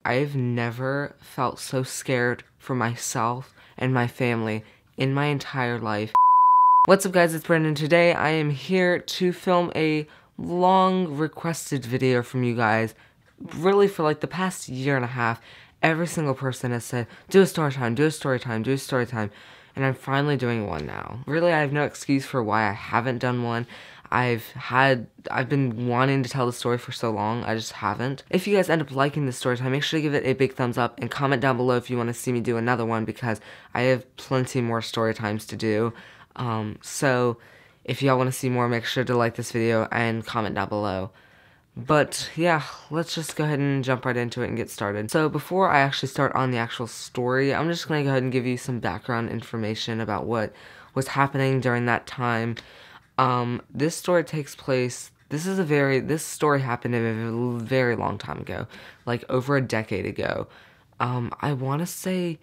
I've never felt so scared for myself and my family in my entire life. What's up guys, it's Brendan. Today I am here to film a long requested video from you guys. Really for like the past year and a half, every single person has said, do a story time, do a story time, do a story time. And I'm finally doing one now. Really, I have no excuse for why I haven't done one. I've been wanting to tell the story for so long, I just haven't. If you guys end up liking this story time, make sure to give it a big thumbs up and comment down below if you want to see me do another one because I have plenty more story times to do. So if y'all want to see more, make sure to like this video and comment down below. But yeah, let's just go ahead and jump right into it and get started. So before I actually start on the actual story, I'm just going to go ahead and give you some background information about what was happening during that time. This story takes place, this story happened a very long time ago, like over a decade ago. I want to say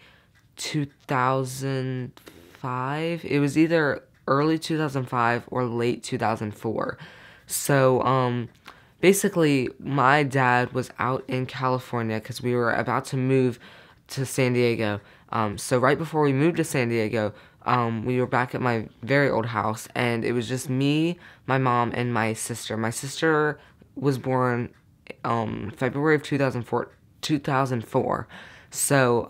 2005. It was either early 2005 or late 2004. So, basically, my dad was out in California because we were about to move to San Diego. So right before we moved to San Diego, we were back at my very old house, and it was just me, my mom, and my sister. My sister was born February of 2004. So,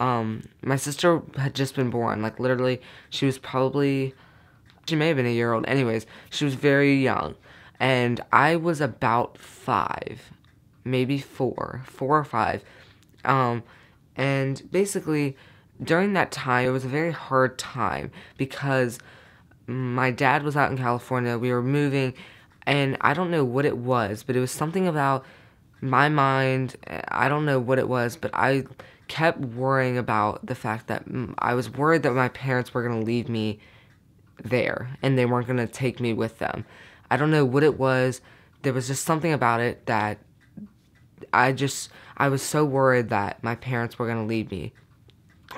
my sister had just been born. Like, literally, she may have been a year old. Anyways, she was very young. And I was about 5, maybe 4 or 5. And basically, during that time, it was a very hard time because my dad was out in California, we were moving, and I don't know what it was, but it was something about my mind. I don't know what it was, but I kept worrying about the fact that I was worried that my parents were going to leave me there, and they weren't going to take me with them. I don't know what it was. There was just something about it that I was so worried that my parents were going to leave me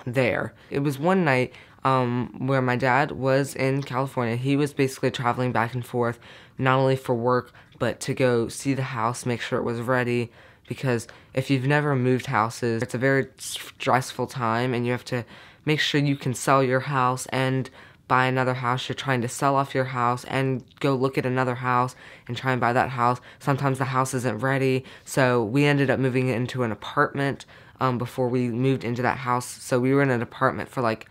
there. It was one night where my dad was in California. He was basically traveling back and forth, not only for work, but to go see the house, make sure it was ready, because if you've never moved houses, it's a very stressful time, and you have to make sure you can sell your house and buy another house. You're trying to sell off your house and go look at another house and try and buy that house. Sometimes the house isn't ready, so we ended up moving into an apartment before we moved into that house. So we were in an apartment for like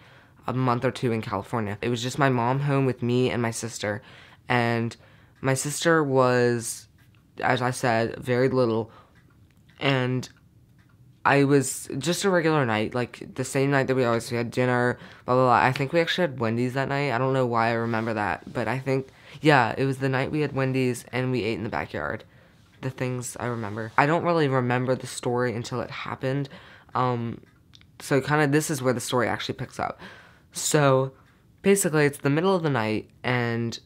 a month or 2 in California. It was just my mom home with me and my sister, and my sister was, as I said, very little, and I was just a regular night, like the same night that we had dinner, blah, blah, blah. I think we actually had Wendy's that night. I don't know why I remember that, but I think, yeah, it was the night we had Wendy's and we ate in the backyard. The things I remember. I don't really remember the story until it happened. So kind of this is where the story actually picks up. So basically it's the middle of the night, and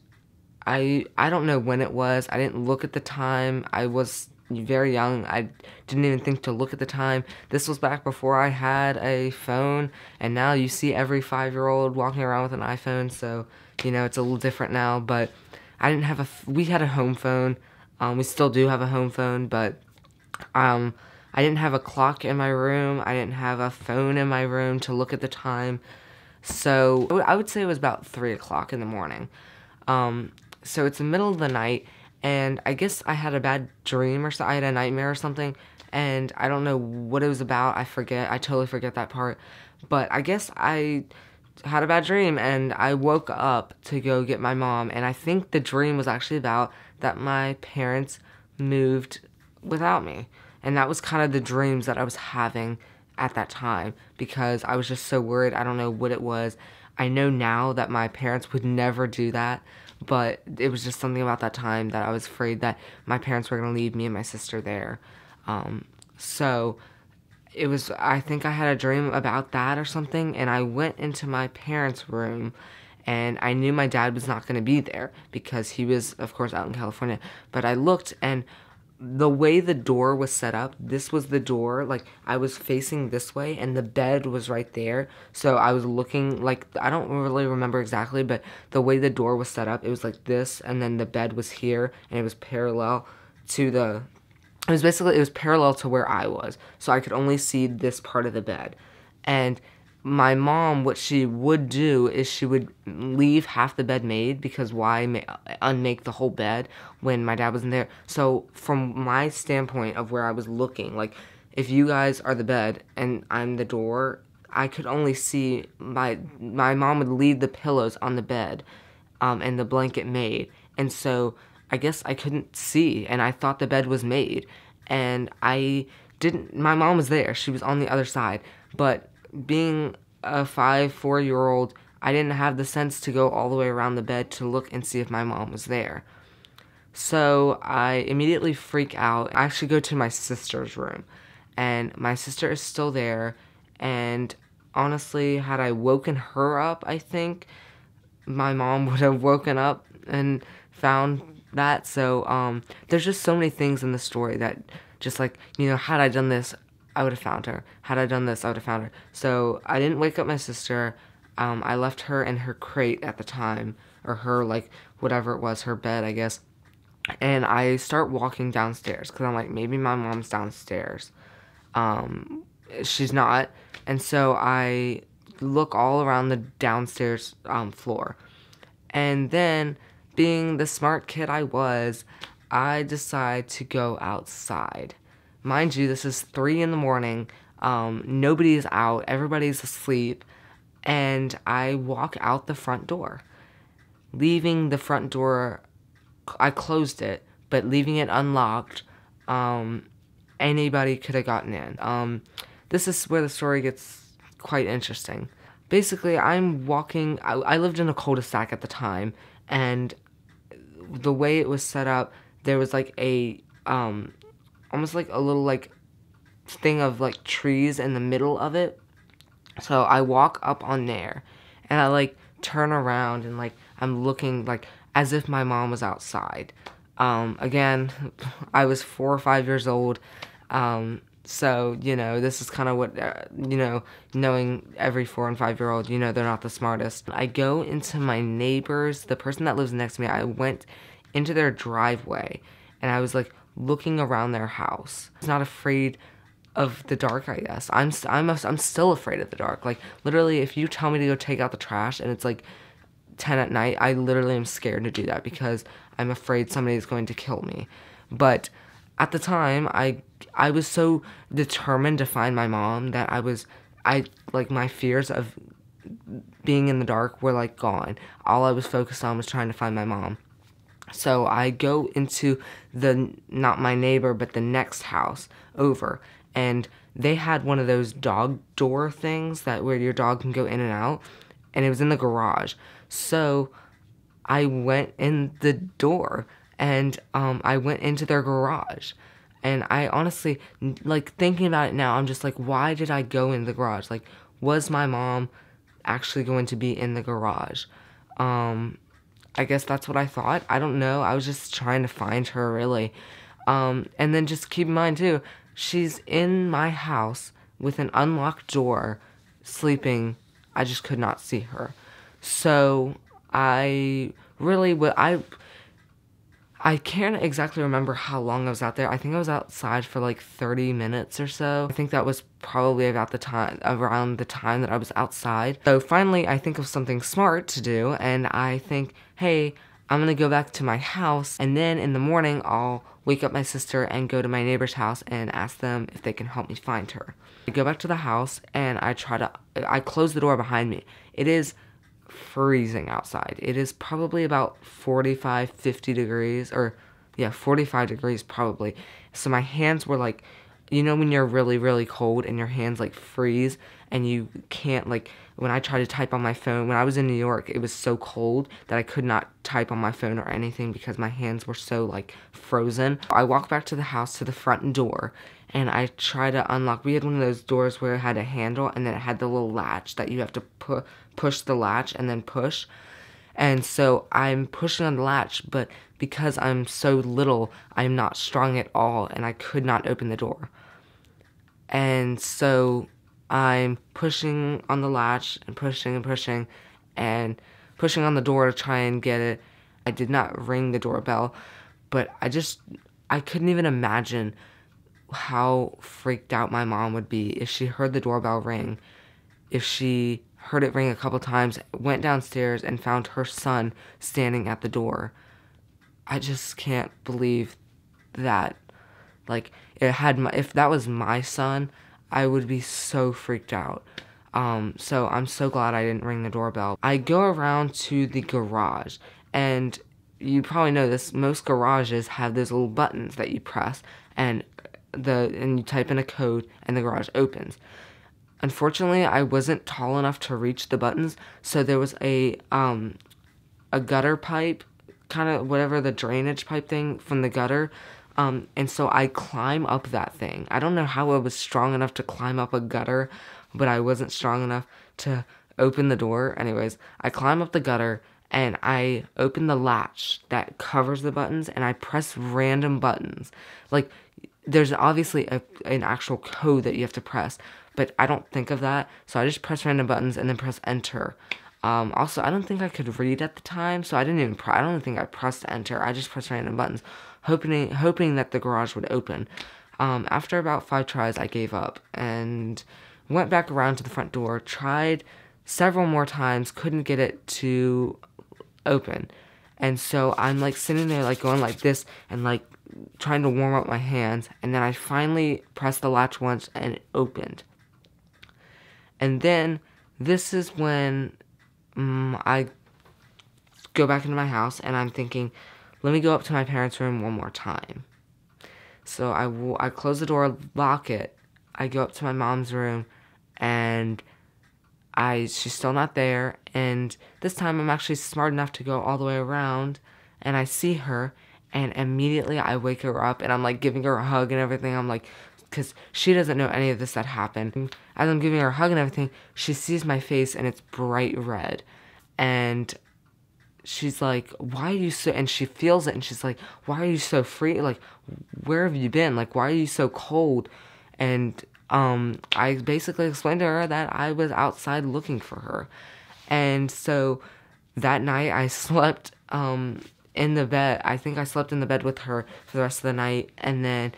I don't know when it was. I didn't look at the time. I was very young. I didn't even think to look at the time. This was back before I had a phone, and now you see every 5-year-old walking around with an iPhone, so, you know, it's a little different now, but I didn't have we had a home phone. We still do have a home phone, but, I didn't have a clock in my room. I didn't have a phone in my room to look at the time, so I would say it was about 3 o'clock in the morning. So it's the middle of the night, and I guess I had a bad dream or something. I had a nightmare or something, and I don't know what it was about. I forget. I totally forget that part. But I guess I had a bad dream, and I woke up to go get my mom, and I think the dream was actually about that my parents moved without me. And that was kind of the dreams that I was having at that time, because I was just so worried. I don't know what it was. I know now that my parents would never do that, but it was just something about that time that I was afraid that my parents were going to leave me and my sister there. So it was, I think I had a dream about that or something, and I went into my parents' room, and I knew my dad was not going to be there because he was, of course, out in California. But I looked, and the way the door was set up, this was the door, like, I was facing this way, and the bed was right there, so I was looking, like, I don't really remember exactly, but the way the door was set up, it was like this, and then the bed was here, and it was parallel to the it was parallel to where I was, so I could only see this part of the bed. And my mom, what she would do is she would leave half the bed made, because why unmake the whole bed when my dad wasn't there? So from my standpoint of where I was looking, like, if you guys are the bed and I'm the door, I could only see my mom would leave the pillows on the bed, and the blanket made. And so I guess I couldn't see, and I thought the bed was made. And I didn't, my mom was there. She was on the other side. But being a 4-year-old, I didn't have the sense to go all the way around the bed to look and see if my mom was there. So I immediately freak out. I actually go to my sister's room, and my sister is still there. And honestly, had I woken her up, I think my mom would have woken up and found that. So there's just so many things in the story that just, like, had I done this, I would have found her. Had I done this, I would have found her. So I didn't wake up my sister. I left her in her crate at the time, or her, like, whatever it was, her bed, I guess. And I start walking downstairs because I'm like, maybe my mom's downstairs. She's not. And so I look all around the downstairs floor. And then, being the smart kid I was, I decide to go outside. Mind you, this is 3 in the morning. Nobody's out. Everybody's asleep. And I walk out the front door. Leaving the front door, I closed it, but leaving it unlocked, anybody could have gotten in. This is where the story gets quite interesting. Basically, I'm walking, I lived in a cul-de-sac at the time, and the way it was set up, there was like a, almost like a little, like, thing of, like, trees in the middle of it. So I walk up on there, and I, like, turn around, and, like, I'm looking, like, as if my mom was outside. Again, I was 4 or 5 years old, so, this is kind of what, knowing every 4 and 5-year-old, they're not the smartest. I go into my neighbor's, the person that lives next to me, I went into their driveway, and I was, like, looking around their house. I was not afraid of the dark, I guess. I'm still afraid of the dark. Like, literally, if you tell me to go take out the trash, and it's, like, 10 at night, I literally am scared to do that because I'm afraid somebody is going to kill me. But at the time, I was so determined to find my mom that like, my fears of being in the dark were, like, gone. All I was focused on was trying to find my mom. So I go into not my neighbor, but the next house over, and they had one of those dog door things where your dog can go in and out, and it was in the garage. So I went in the door, and I went into their garage. And I honestly, like, thinking about it now, I'm just like, why did I go in the garage? Like, was my mom actually going to be in the garage? I guess that's what I thought. I don't know. I was just trying to find her, really. And then just keep in mind, too, she's in my house with an unlocked door, sleeping. I just could not see her. So I really would, I can't exactly remember how long I was out there. I think I was outside for like 30 minutes or so. I think that was probably around the time that I was outside. So finally, I think of something smart to do, and I think, hey, I'm gonna go back to my house, and then in the morning, I'll wake up my sister and go to my neighbor's house and ask them if they can help me find her. I go back to the house, and I close the door behind me. It is freezing outside. It is probably about 45, 50 degrees, or yeah, 45 degrees probably. So my hands were like, when you're really, really cold and your hands like freeze and you can't, like, when I try to type on my phone, when I was in New York, it was so cold that I could not type on my phone or anything because my hands were so, like, frozen. I walk back to the house to the front door, and I try to unlock. We had one of those doors where it had a handle, and then it had the little latch that you have to push the latch and then push. And so I'm pushing on the latch, but because I'm so little, I'm not strong at all, and I could not open the door. And so I'm pushing on the latch and pushing and pushing and pushing on the door to try and get it. I did not ring the doorbell, but I couldn't even imagine how freaked out my mom would be if she heard the doorbell ring, if she heard it ring a couple times, went downstairs and found her son standing at the door. I just can't believe that. Like, if that was my son, I would be so freaked out. So I'm so glad I didn't ring the doorbell. I go around to the garage, and you probably know this, most garages have those little buttons that you press, and you type in a code, and the garage opens. Unfortunately, I wasn't tall enough to reach the buttons, so there was a gutter pipe, kind of whatever, the drainage pipe thing from the gutter, and so I climb up that thing. I don't know how I was strong enough to climb up a gutter, but I wasn't strong enough to open the door. Anyways, I climb up the gutter, and I open the latch that covers the buttons, and I press random buttons. Like, there's obviously an actual code that you have to press, but I don't think of that, so I just press random buttons and then press enter. Also, I don't think I could read at the time, so I don't think I pressed enter. I just pressed random buttons, hoping that the garage would open. After about 5 tries, I gave up and went back around to the front door, tried several more times, couldn't get it to open. And so I'm like sitting there like going like this and like trying to warm up my hands, and then I finally pressed the latch once and it opened. And then this is when I go back into my house, and I'm thinking, let me go up to my parents' room one more time. So I close the door, lock it. I go up to my mom's room, and she's still not there. And this time I'm actually smart enough to go all the way around, and I see her, and immediately I wake her up, and I'm like giving her a hug and everything. I'm like, because she doesn't know any of this that happened. As I'm giving her a hug and everything, she sees my face, and it's bright red. And she's like, why are you so, and she feels it, and she's like, why are you so free? Like, where have you been? Like, why are you so cold? And I basically explained to her that I was outside looking for her. And so that night I slept in the bed. I think I slept in the bed with her for the rest of the night. And then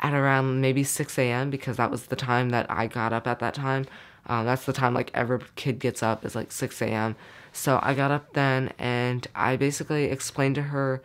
at around maybe 6 a.m., because that was the time that I got up at that time. That's the time like every kid gets up, is like 6 a.m. So I got up then, and I basically explained to her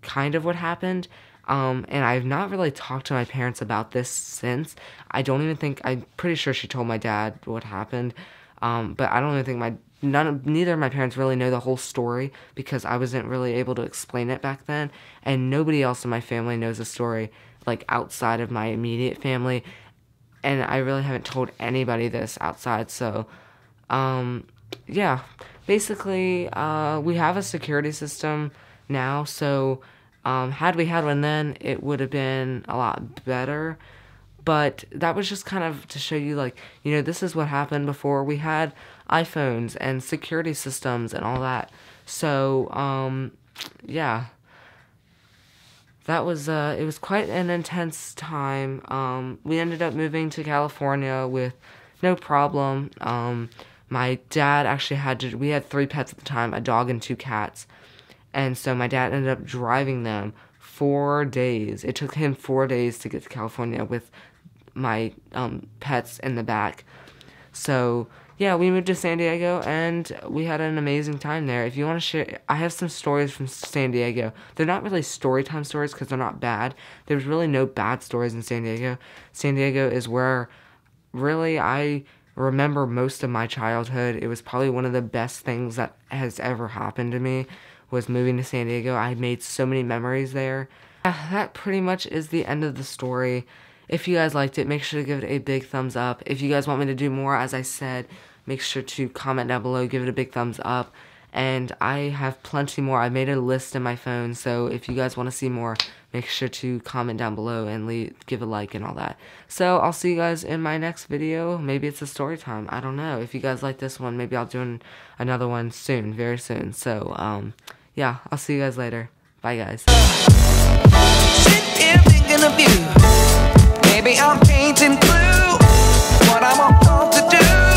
kind of what happened. And I've not really talked to my parents about this since. I'm pretty sure she told my dad what happened. But I don't even think neither of my parents really know the whole story, because I wasn't really able to explain it back then. And nobody else in my family knows the story, like outside of my immediate family. And I really haven't told anybody this outside. So, yeah, basically, we have a security system now. So, had we had one then, it would have been a lot better. But that was just kind of to show you, like, this is what happened before we had iPhones and security systems and all that. So, yeah. That was, it was quite an intense time. We ended up moving to California with no problem. My dad actually we had 3 pets at the time, a dog and 2 cats. And so my dad ended up driving them 4 days. It took him 4 days to get to California with my pets in the back. So, yeah, we moved to San Diego, and we had an amazing time there. If you want to share, I have some stories from San Diego. They're not really story time stories because they're not bad. There's really no bad stories in San Diego. San Diego is where really I remember most of my childhood. It was probably one of the best things that has ever happened to me, was moving to San Diego. I made so many memories there. That pretty much is the end of the story. If you guys liked it, make sure to give it a big thumbs up. If you guys want me to do more, as I said, make sure to comment down below, give it a big thumbs up. And I have plenty more. I made a list in my phone, so if you guys want to see more, make sure to comment down below and give a like and all that. So I'll see you guys in my next video. Maybe it's a story time. I don't know. If you guys like this one, maybe I'll do another one soon, very soon. So, yeah, I'll see you guys later. Bye, guys. Sit here thinking of you. Maybe I'm painting blue. What I'm about to do.